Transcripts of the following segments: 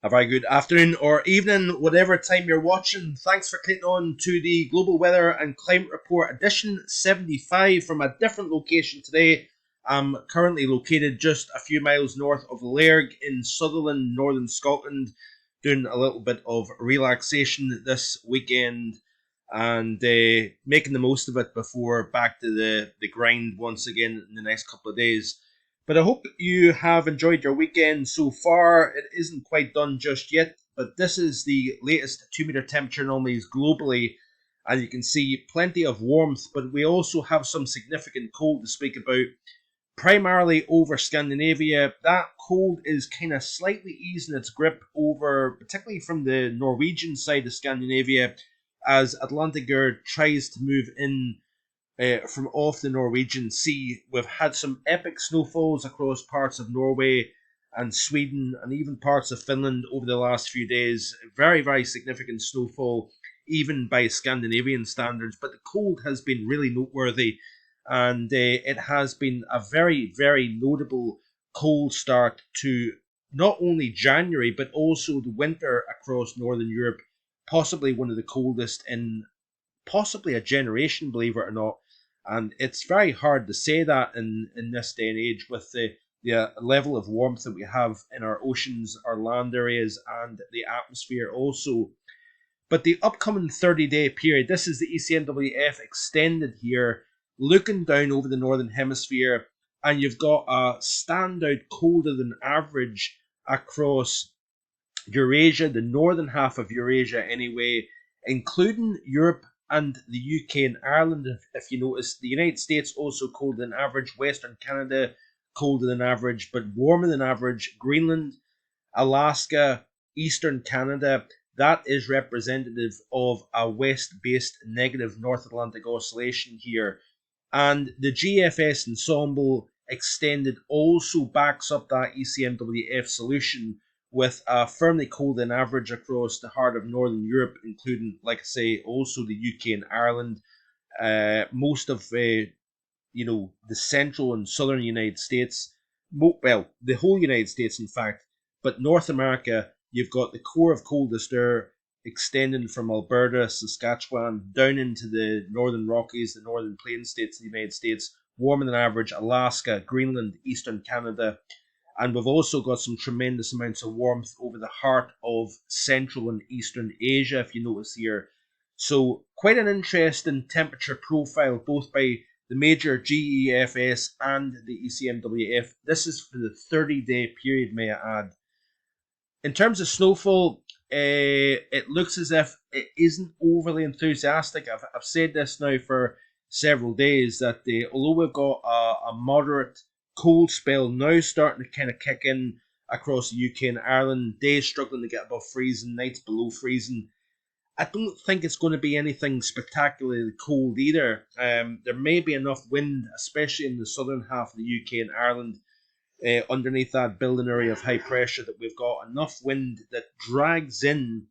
A very good afternoon or evening, whatever time you're watching. Thanks for clicking on to the Global Weather and Climate Report edition 75 from a different location today. I'm currently located just a few miles north of Lairg in Sutherland, northern Scotland, doing a little bit of relaxation this weekend and making the most of it before back to the grind once again in the next couple of days. But I hope you have enjoyed your weekend so far. It isn't quite done just yet, but this is the latest 2 meter temperature anomalies globally, and you can see plenty of warmth, but we also have some significant cold to speak about, primarily over Scandinavia. That cold is kind of slightly easing its grip over, particularly from the Norwegian side of Scandinavia, as Atlantic Air tries to move in from off the Norwegian Sea. We've had some epic snowfalls across parts of Norway and Sweden and even parts of Finland over the last few days. Very, very significant snowfall, even by Scandinavian standards. But the cold has been really noteworthy, and it has been a very, very notable cold start to not only January, but also the winter across Northern Europe. Possibly one of the coldest in possibly a generation, believe it or not. And it's very hard to say that in this day and age with the level of warmth that we have in our oceans, our land areas, and the atmosphere also. But the upcoming 30-day period, this is the ECMWF extended here, looking down over the northern hemisphere, and you've got a standout colder than average across Eurasia, the northern half of Eurasia anyway, including Europe and the UK and Ireland. If you notice, the United States also colder than average, Western Canada colder than average, but warmer than average. Greenland, Alaska, Eastern Canada, that is representative of a west-based negative North Atlantic oscillation here. And the GFS ensemble extended also backs up that ECMWF solution with a firmly colder than average across the heart of Northern Europe, including, like I say, also the UK and Ireland, most of the central and southern United States, well, the whole United States, in fact, but North America, you've got the core of coldest air extending from Alberta, Saskatchewan, down into the northern Rockies, the northern plains states of the United States, warmer than average, Alaska, Greenland, Eastern Canada. And we've also got some tremendous amounts of warmth over the heart of Central and Eastern Asia, if you notice here. So quite an interesting temperature profile, both by the major GEFS and the ECMWF. This is for the 30-day period, may I add. In terms of snowfall, it looks as if it isn't overly enthusiastic. I've said this now for several days that although we've got a moderate cold spell now starting to kind of kick in across the UK and Ireland, days struggling to get above freezing, nights below freezing, I don't think it's going to be anything spectacularly cold either. There may be enough wind, especially in the southern half of the UK and Ireland, underneath that building area of high pressure, that we've got enough wind that drags in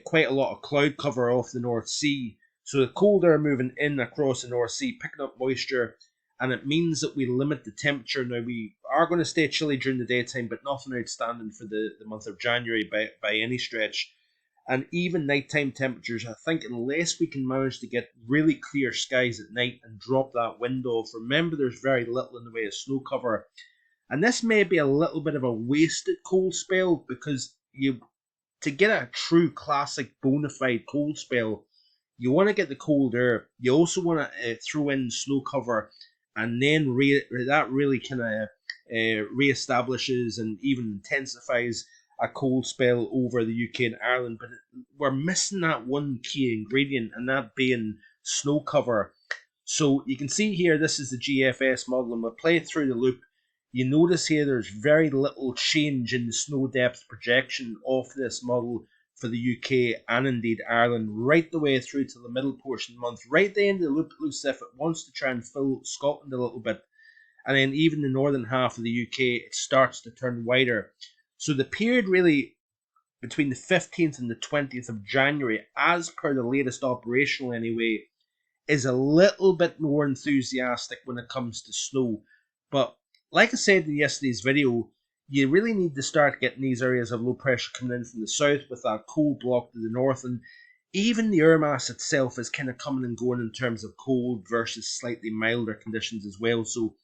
quite a lot of cloud cover off the North Sea. So the cold air moving in across the North Sea, picking up moisture, and it means that we limit the temperature. Now, we are going to stay chilly during the daytime, but nothing outstanding for the month of January by any stretch. And even nighttime temperatures, I think, unless we can manage to get really clear skies at night and drop that wind off, remember there's very little in the way of snow cover. And this may be a little bit of a wasted cold spell, because to get a true classic bona fide cold spell, you want to get the cold air. You also want to throw in snow cover, and then that really kind of reestablishes and even intensifies a cold spell over the UK and Ireland. But we're missing that one key ingredient, and that being snow cover. So you can see here, this is the GFS model, and we'll play through the loop. You notice here there's very little change in the snow depth projection of this model for the UK and indeed Ireland, right the way through to the middle portion of the month. Right at the end of the loop, it looks as if it wants to try and fill Scotland a little bit. And then even the northern half of the UK, it starts to turn wider. So the period really between the 15th and the 20th of January, as per the latest operational anyway, is a little bit more enthusiastic when it comes to snow. But like I said in yesterday's video, you really need to start getting these areas of low pressure coming in from the south with that cold block to the north, and even the air mass itself is kind of coming and going in terms of cold versus slightly milder conditions as well. So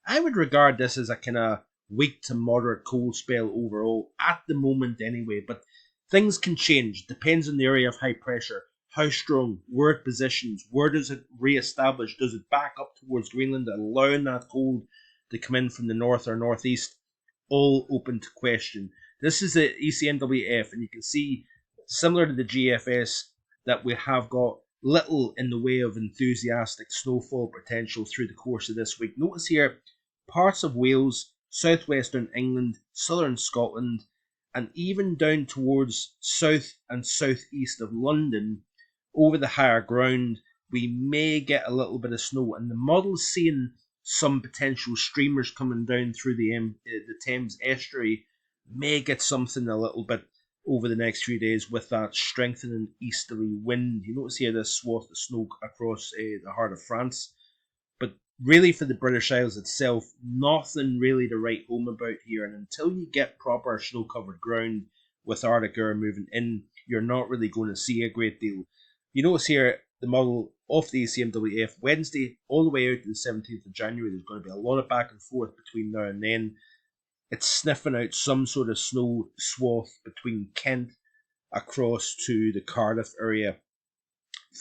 I would regard this as a kind of weak to moderate cold spell overall at the moment anyway, but things can change. Depends on the area of high pressure, how strong, where it positions, where does it re-establish, does it back up towards Greenland, allowing that cold to come in from the north or northeast, all open to question. This is the ECMWF, and you can see, similar to the GFS, that we have got little in the way of enthusiastic snowfall potential through the course of this week. Notice here, parts of Wales, southwestern England, southern Scotland, and even down towards south and southeast of London, over the higher ground, we may get a little bit of snow. And the model's seeing some potential streamers coming down through the Thames estuary, may get something a little bit over the next few days with that strengthening easterly wind. You notice here this swath of snow across the heart of France. But really for the British Isles itself, nothing really to write home about here. And until you get proper snow-covered ground with Arctic air moving in, you're not really going to see a great deal. You notice here the model of the ECMWF Wednesday all the way out to the 17th of January. There's going to be a lot of back and forth between now and then. It's sniffing out some sort of snow swath between Kent across to the Cardiff area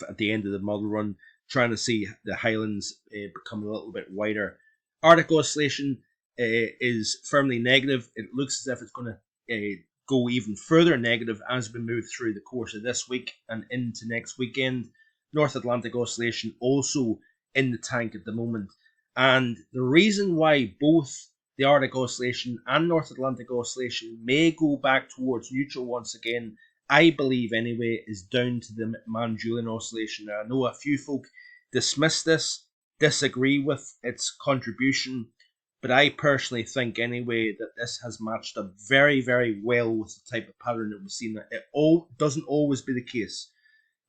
at the end of the model run, trying to see the Highlands become a little bit wider. Arctic oscillation is firmly negative. It looks as if it's going to go even further negative as we move through the course of this week and into next weekend. North Atlantic oscillation also in the tank at the moment. And the reason why both the Arctic oscillation and North Atlantic oscillation may go back towards neutral once again, I believe anyway, is down to the Manjulian oscillation. Now, I know a few folk dismiss this, disagree with its contribution, but I personally think anyway that this has matched up very, very well with the type of pattern that we've seen. It doesn't always be the case.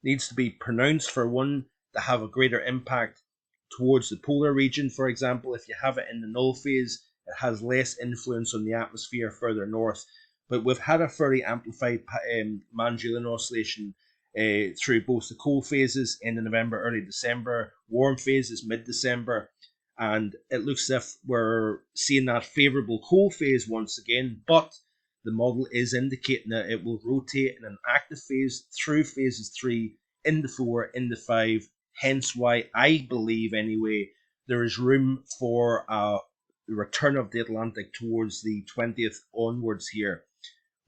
It needs to be pronounced for one to have a greater impact towards the polar region. For example, if you have it in the null phase, it has less influence on the atmosphere further north. But we've had a fairly amplified Manjulian oscillation through both the cold phases, end of November, early December, warm phases, mid-December, and it looks as if we're seeing that favourable cold phase once again, but the model is indicating that it will rotate in an active phase through phases 3, into 4, into 5, hence why I believe anyway there is room for the return of the Atlantic towards the 20th onwards here.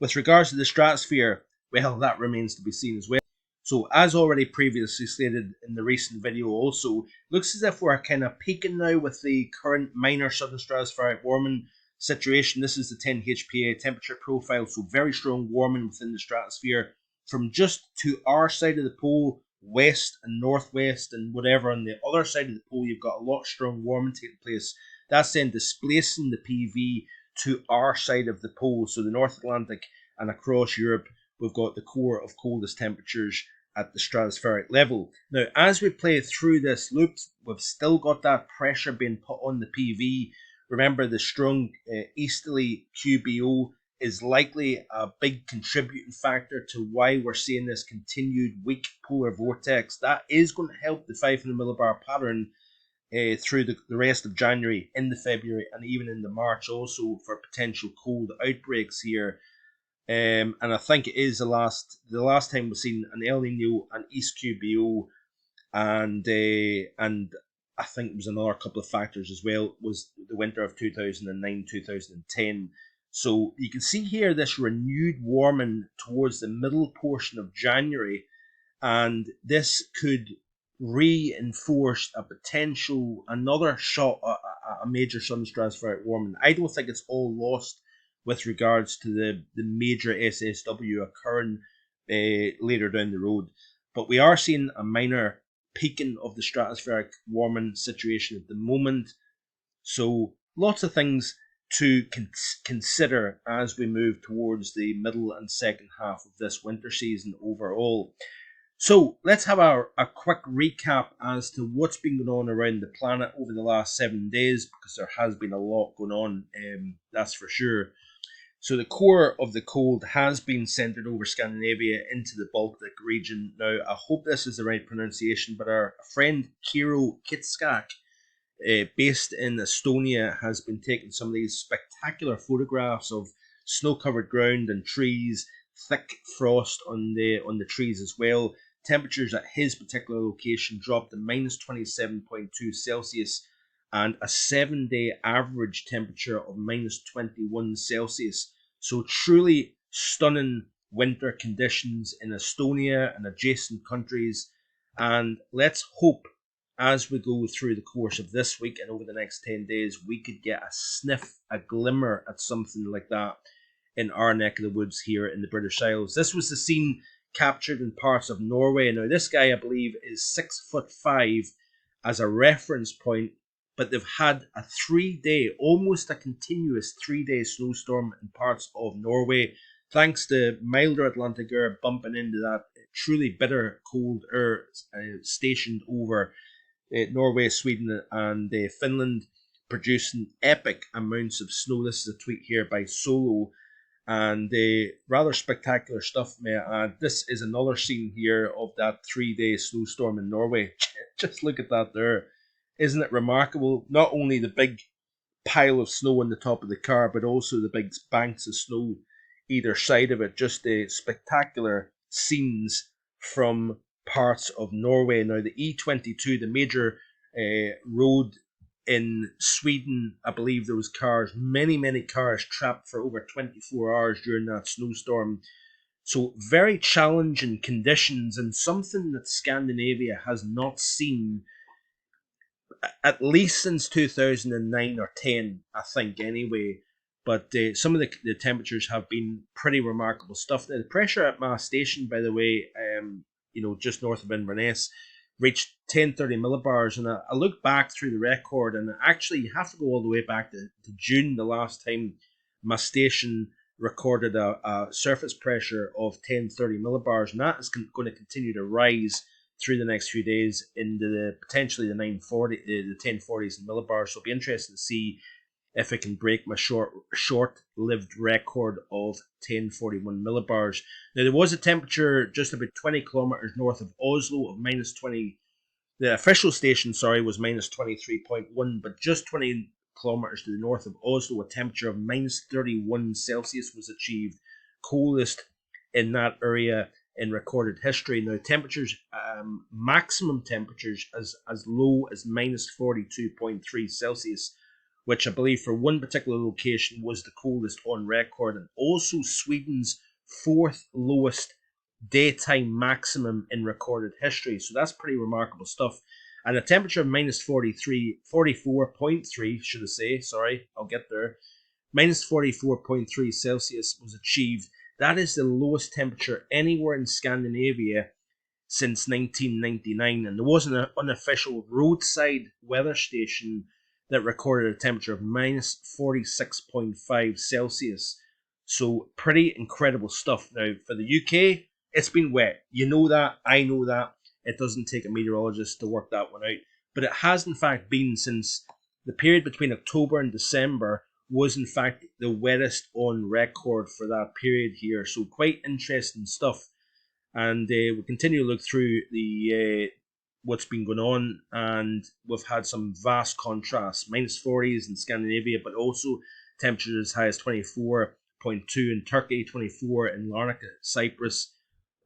With regards to the stratosphere, well, that remains to be seen as well. So, as already previously stated in the recent video also, looks as if we're kind of peaking now with the current minor southern stratospheric warming situation. This is the 10 HPA temperature profile, so very strong warming within the stratosphere from just to our side of the pole, west and northwest and whatever. On the other side of the pole, you've got a lot of strong warming taking place. That's then displacing the PV to our side of the pole, so the North Atlantic and across Europe, we've got the core of coldest temperatures at the stratospheric level. Now, as we play through this loop, we've still got that pressure being put on the PV. Remember, the strong easterly QBO is likely a big contributing factor to why we're seeing this continued weak polar vortex. That is going to help the 500 millibar pattern through the rest of January, into February, and even into March also for potential cold outbreaks here. And I think it is the last time we've seen an El Nino, an East QBO, and I think there was another couple of factors as well, was the winter of 2009-2010. So you can see here this renewed warming towards the middle portion of January, and this could reinforce another shot, a major southern stratospheric warming. I don't think it's all lost with regards to the major SSW occurring later down the road. But we are seeing a minor peaking of the stratospheric warming situation at the moment. So lots of things to consider as we move towards the middle and second half of this winter season overall. So let's have a quick recap as to what's been going on around the planet over the last 7 days, because there has been a lot going on, that's for sure. So the core of the cold has been centered over Scandinavia into the Baltic region. Now, I hope this is the right pronunciation, but our friend Kiro Kitskak, based in Estonia, has been taking some of these spectacular photographs of snow-covered ground and trees, thick frost on the trees as well. Temperatures at his particular location dropped to minus 27.2 Celsius and a 7-day average temperature of minus 21 Celsius. So truly stunning winter conditions in Estonia and adjacent countries. And let's hope as we go through the course of this week and over the next 10 days, we could get a sniff, a glimmer at something like that in our neck of the woods here in the British Isles. This was the scene captured in parts of Norway. Now, this guy, I believe, is 6'5" as a reference point, but they've had a 3-day, almost a continuous 3-day snowstorm in parts of Norway, thanks to milder Atlantic air bumping into that truly bitter cold air stationed over Norway, Sweden, and Finland, producing epic amounts of snow. This is a tweet here by Solo, and rather spectacular stuff, may I add. This is another scene here of that 3-day snowstorm in Norway. Just look at that there. Isn't it remarkable? Not only the big pile of snow on the top of the car, but also the big banks of snow either side of it. Just spectacular scenes from parts of Norway. Now, the E22, the major road in Sweden, I believe there was many cars trapped for over 24 hours during that snowstorm. So very challenging conditions, and something that Scandinavia has not seen at least since 2009 or 10, I think, anyway. But some of the temperatures have been pretty remarkable stuff. Now, the pressure at my station, by the way, just north of Inverness, reached 1030 millibars. And I looked back through the record, and actually you have to go all the way back to June, the last time my station recorded a surface pressure of 1030 millibars. And that is going to continue to rise through the next few days into potentially the 940, the 1040s and millibars. So it'll be interesting to see if it can break my short-lived record of 1041 millibars. Now, there was a temperature just about 20 kilometers north of Oslo of minus 20. The official station, was minus 23.1, but just 20 kilometers to the north of Oslo, a temperature of minus 31 Celsius was achieved, coldest in that area in recorded history. Now, temperatures, maximum temperatures as low as minus 42.3 Celsius, which I believe for one particular location was the coldest on record, and also Sweden's fourth lowest daytime maximum in recorded history. So that's pretty remarkable stuff. And a temperature of minus 44.3, should I say, I'll get there. Minus 44.3 Celsius was achieved. That is the lowest temperature anywhere in Scandinavia since 1999. And there was an unofficial roadside weather station that recorded a temperature of minus 46.5 Celsius. So pretty incredible stuff. Now, for the UK, it's been wet. You know that. I know that. It doesn't take a meteorologist to work that one out. But it has, in fact, been since the period between October and December was, in fact, the wettest on record for that period here. So quite interesting stuff. And we'll continue to look through the what's been going on, and we've had some vast contrasts. Minus 40s in Scandinavia, but also temperatures as high as 24.2 in Turkey, 24 in Larnaca, Cyprus.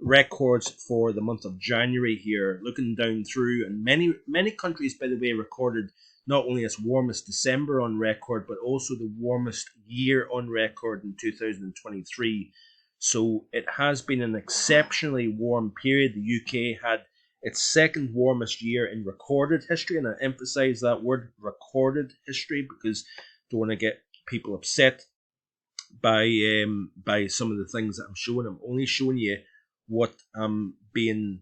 Records for the month of January here, looking down through, and many countries, by the way, recorded not only its warmest December on record, but also the warmest year on record in 2023. So it has been an exceptionally warm period. The UK had its second warmest year in recorded history, and I emphasize that word, recorded history, because I don't want to get people upset by some of the things that I'm showing. I'm only showing you what the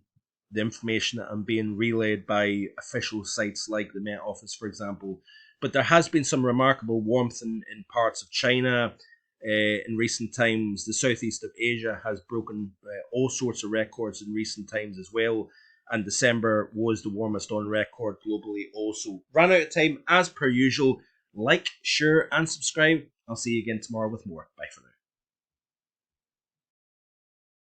information that I'm being relayed by official sites like the Met Office, for example. But there has been some remarkable warmth in parts of China in recent times. The southeast of Asia has broken all sorts of records in recent times as well. And December was the warmest on record globally also. Ran out of time as per usual. Like, share, and subscribe. I'll see you again tomorrow with more. Bye for now.